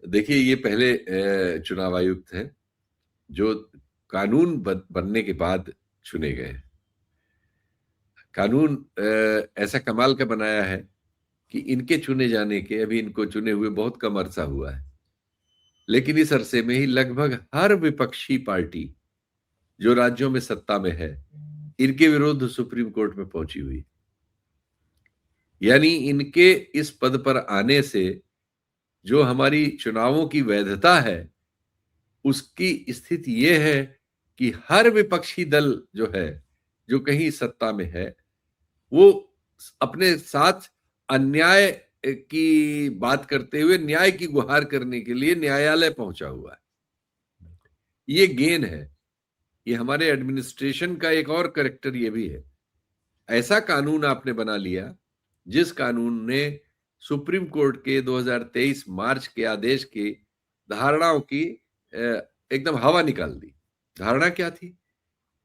देखिए, ये पहले चुनाव आयुक्त हैं जो कानून बनने के बाद चुने गए। कानून ऐसा कमाल का बनाया है कि इनके चुने जाने के अभी इनको चुने हुए बहुत कम अरसा हुआ है, लेकिन इस अरसे में ही लगभग हर विपक्षी पार्टी जो राज्यों में सत्ता में है, इनके विरुद्ध सुप्रीम कोर्ट में पहुंची हुई। यानी इनके इस पद पर आने से जो हमारी चुनावों की वैधता है, उसकी स्थिति ये है कि हर विपक्षी दल जो है, जो कहीं सत्ता में है, वो अपने साथ अन्याय की बात करते हुए न्याय की गुहार करने के लिए न्यायालय पहुंचा हुआ है। ये गेन है। ये हमारे एडमिनिस्ट्रेशन का एक और करेक्टर ये भी है। ऐसा कानून आपने बना लिया जिस कानून ने सुप्रीम कोर्ट के 2023 मार्च के आदेश की धारणाओं की एकदम हवा निकाल दी। धारणा क्या थी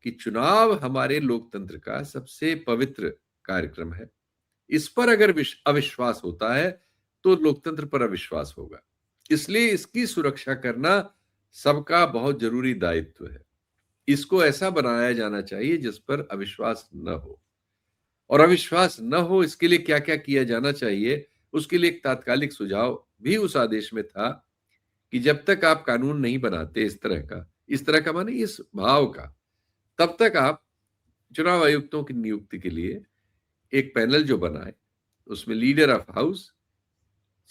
कि चुनाव हमारे लोकतंत्र का सबसे पवित्र कार्यक्रम है। इस पर अगर अविश्वास होता है तो लोकतंत्र पर अविश्वास होगा। इसलिए इसकी सुरक्षा करना सबका बहुत जरूरी दायित्व है। इसको ऐसा बनाया जाना चाहिए जिस पर अविश्वास न हो। और अविश्वास न हो इसके लिए क्या क्या किया जाना चाहिए, उसके लिए एक तात्कालिक सुझाव भी उस आदेश में था कि जब तक आप कानून नहीं बनाते इस तरह का माने इस भाव का, तब तक आप चुनाव आयुक्तों की नियुक्ति के लिए एक पैनल जो बनाए, उसमें leader of house,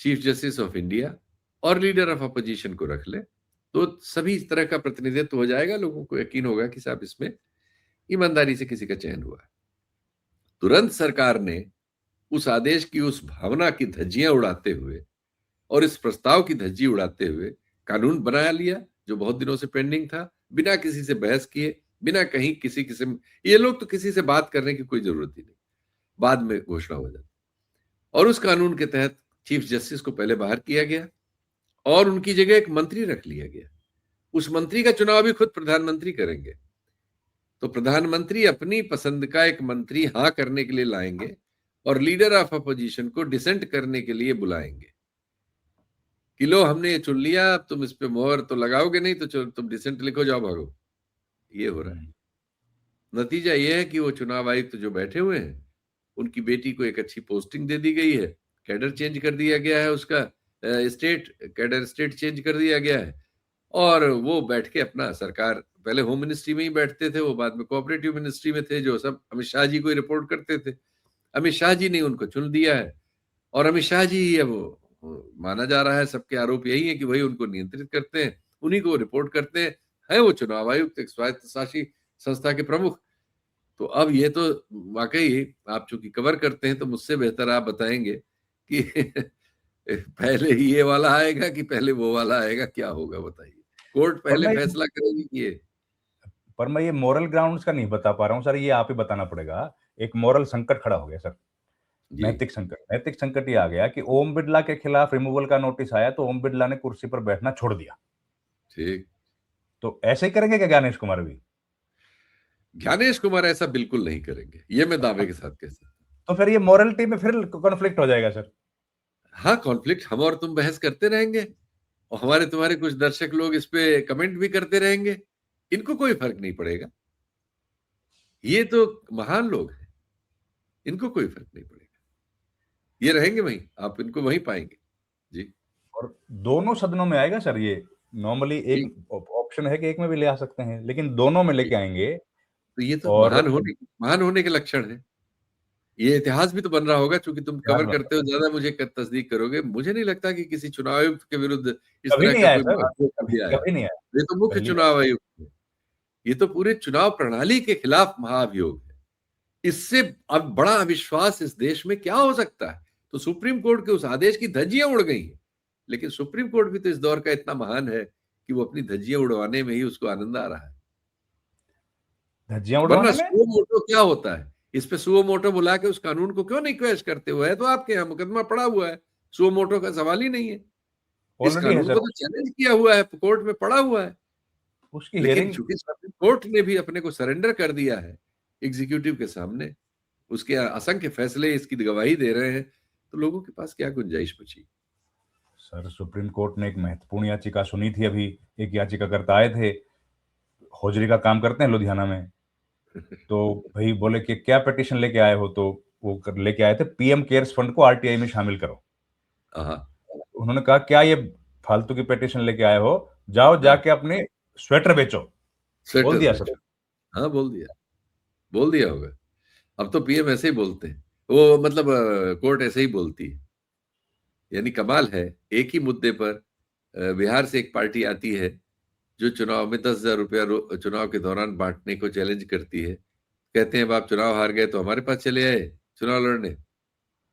chief justice of India और लीडर ऑफ अपोजिशन को रख ले, तो सभी इस तरह का प्रतिनिधित्व हो जाएगा। लोगों को यकीन होगा कि साहब इसमें ईमानदारी से किसी का चयन हुआ है। तुरंत सरकार ने उस आदेश की उस भावना की धज्जियां उड़ाते हुए और इस प्रस्ताव की धज्जी उड़ाते हुए कानून बना लिया जो बहुत दिनों से पेंडिंग था, बिना किसी से बहस किए, बिना कहीं किसी किस्म, ये लोग तो किसी से बात करने की कोई जरूरत ही नहीं, बाद में घोषणा हो जाती। और उस कानून के तहत चीफ जस्टिस को पहले बाहर किया गया और उनकी जगह एक मंत्री रख लिया गया। उस मंत्री का चुनाव भी खुद प्रधानमंत्री करेंगे। तो प्रधानमंत्री अपनी पसंद का एक मंत्री हाँ करने के लिए लाएंगे और लीडर ऑफ अपोजिशन को डिसेंट करने के लिए बुलाएंगे कि लो हमने ये चुन लिया, अब तुम इस पे मोहर तो लगाओगे नहीं, तो चलो तुम डिसेंट लिखो, जाओ भागो। ये हो रहा है। नतीजा ये है कि वो चुनाव आयुक्त जो बैठे हुए हैं, उनकी बेटी को एक अच्छी पोस्टिंग दे दी गई है, कैडर चेंज कर दिया गया है, उसका स्टेट कैडर स्टेट चेंज कर दिया गया है, और वो बैठ के अपना सरकार, पहले होम मिनिस्ट्री में ही बैठते थे, वो बाद में कोऑपरेटिव मिनिस्ट्री में थे, जो सब अमित शाह जी को ही रिपोर्ट करते थे। अमित शाह जी ने उनको चुन दिया है और अमित शाह जी ही अब माना जा रहा है, सबके आरोप यही है कि वही उनको नियंत्रित करते हैं, उन्हीं को रिपोर्ट करते हैं। है वो चुनाव आयुक्त एक स्वायत्त शासी संस्था के प्रमुख। तो अब ये तो वाकई आप चूंकि कवर करते हैं तो मुझसे बेहतर आप बताएंगे कि पहले ये वाला आएगा कि पहले वो वाला आएगा, क्या होगा बताइए। कोर्ट और पहले मैं फैसला करेगी कि ये। पर मैं ये मोरल ग्राउंड्स का नहीं बता पा रहा हूँ सर, ये आप ही बताना पड़ेगा। एक मोरल संकट खड़ा हो गया सर, जी नैतिक संकट ये आ गया कि ओम बिरला के खिलाफ रिमूवल का नोटिस आया तो ओम बिरला ने कुर्सी पर बैठना छोड़ दिया। ठीक। तो ऐसे ही करेंगे क्या ज्ञानेश कुमार भी? ज्ञानेश कुमार ऐसा बिल्कुल नहीं करेंगे, ये मैं दावे के साथ कह सकता हूं। तो फिर ये मोरलिटी में फिर कॉन्फ्लिक्ट हो जाएगा सर। हाँ, कॉन्फ्लिक्ट हम और तुम बहस करते रहेंगे और हमारे तुम्हारे कुछ दर्शक लोग इस पे कमेंट भी करते रहेंगे, इनको कोई फर्क नहीं पड़ेगा। ये तो महान लोग हैं, इनको कोई फर्क नहीं पड़ेगा। ये रहेंगे वहीं, आप इनको वहीं पाएंगे। जी। और दोनों सदनों में आएगा सर ये। नॉर्मली एक जी। ऑप्शन है कि एक में भी ले आ सकते हैं, लेकिन दोनों में जी। लेके आएंगे। तो ये तो और महान होने के लक्षण है। ये इतिहास भी तो बन रहा होगा, क्योंकि तुम इतिहास कवर बन करते हो, ज्यादा मुझे तस्दीक करोगे। मुझे नहीं लगता कि किसी चुनाव आयुक्त के विरुद्ध इस कभी तरह नहीं का आया कोई सर, महाभियोग कभी आया। कभी नहीं आया। ये तो मुख्य पहली बार। चुनाव आयुक्त है। ये तो पूरे चुनाव प्रणाली के खिलाफ महाभियोग है। इससे अब बड़ा अविश्वास इस देश में क्या हो सकता है। तो सुप्रीम कोर्ट के उस आदेश की धज्जियां उड़ गई हैं, लेकिन सुप्रीम कोर्ट भी तो इस दौर का इतना महान है कि वो अपनी धज्जियां उड़वाने में ही उसको आनंद आ रहा है। धज्जियां वरना उड़वाने में। सुओ मोटो क्या होता है, इस पे सुओ मोटो बुला के उस कानून को क्यों नहीं क्वेश करते हुए है, तो आपके यहाँ मुकदमा पड़ा हुआ है। सुओ मोटो का सवाल ही नहीं है। इस ऑलरेडी है कानून सर। को तो चैलेंज किया हुआ है, कोर्ट में पड़ा हुआ है। उसकी लेकिन हियरिंग। चूंकि सुप्रीम कोर्ट ने भी अपने को सरेंडर कर दिया है एग्जीक्यूटिव के सामने, उसके असंख्य फैसले इसकी गवाही दे रहे हैं, तो लोगों के पास क्या गुंजाइश बची। सर सुप्रीम कोर्ट ने एक महत्वपूर्ण याचिका सुनी थी अभी। एक याचिकाकर्ता आए थे, हौजरी का काम करते हैं लुधियाना में। तो भाई बोले कि क्या पिटीशन लेके आए हो, तो वो लेके आए थे पीएम केयर्स फंड को आरटीआई में शामिल करो। हाँ उन्होंने कहा क्या ये फालतू की पिटीशन लेके आए हो, जाओ हाँ, जाके अपने स्वेटर बेचो। बोल स्वेटर दिया सर। बेचो। हाँ बोल दिया होगा। अब तो पीएम ऐसे ही बोलते हैं, वो मतलब कोर्ट ऐसे ही बोलती है। यानी कमाल है, एक ही मुद्दे पर बिहार से एक पार्टी आती है जो चुनाव में 10,000 रुपया चुनाव के दौरान बांटने को चैलेंज करती है। कहते हैं अब आप चुनाव हार गए तो हमारे पास चले आए चुनाव लड़ने।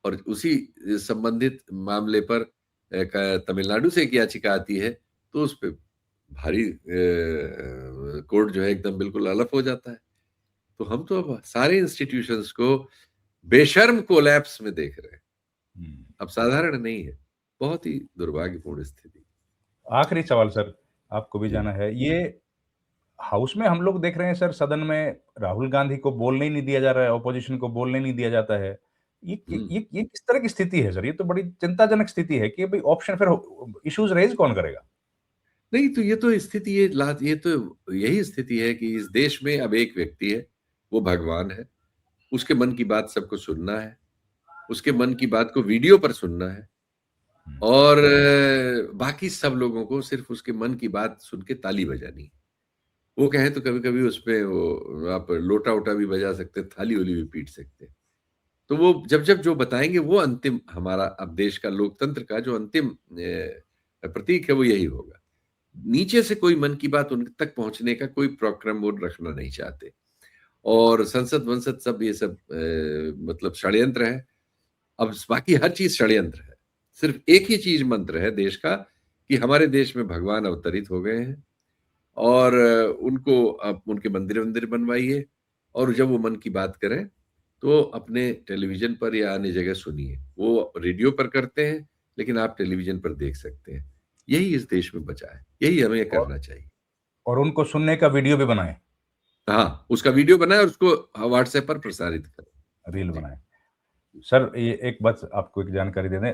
और उसी संबंधित मामले पर तमिलनाडु से एक याचिका आती है, तो उस पे भारी कोर्ट जो है एकदम बिल्कुल अलग हो जाता है। तो हम तो अब सारे इंस्टीट्यूशंस को बेशर्म कोलैप्स में देख रहे हैं। अब साधारण नहीं है, बहुत ही दुर्भाग्यपूर्ण स्थिति। आखिरी सवाल सर, आपको भी जी। जाना है। ये हाउस में हम लोग देख रहे हैं सर, सदन में राहुल गांधी को बोलने ही नहीं दिया जा रहा है, ऑपोजिशन को बोलने नहीं दिया जाता है। हम्म ये किस तरह की स्थिति है सर? ये तो बड़ी चिंताजनक स्थिति है कि भाई ऑप्शन फिर इश्यूज रेज कौन करेगा? नहीं तो ये तो स्थिति ये तो यही स्थिति है कि इस देश में अब एक व्यक्ति है, वो भगवान है। उसके मन की बात सबको सुनना है, उसके मन की बात को वीडियो पर सुनना है, और बाकी सब लोगों को सिर्फ उसके मन की बात सुन के ताली बजानी है। वो कहें तो कभी कभी उसपे वो आप लोटा वोटा भी बजा सकते हैं, थाली वाली भी पीट सकते हैं। तो वो जब जब जो बताएंगे वो अंतिम, हमारा अब देश का लोकतंत्र का जो अंतिम प्रतीक है वो यही होगा। नीचे से कोई मन की बात उन तक पहुंचने का कोई प्रक्रम वो रखना नहीं चाहते। और संसद वंसद सब ये सब मतलब षड्यंत्र है। अब बाकी हर चीज षड्यंत्र है। सिर्फ एक ही चीज मंत्र है देश का, कि हमारे देश में भगवान अवतरित हो गए हैं, और उनको आप उनके मंदिर मंदिर बनवाइए, और जब वो मन की बात करें तो अपने टेलीविजन पर या अन्य जगह सुनिए। वो रेडियो पर करते हैं, लेकिन आप टेलीविजन पर देख सकते हैं। यही इस देश में बचा है, यही हमें और करना चाहिए। और उनको सुनने का वीडियो भी बनाएं, हाँ, उसका वीडियो बनाए और उसको व्हाट्सएप पर प्रसारित करें। रील जी। बनाएं। सर ये एक बात आपको एक जानकारी दे दें,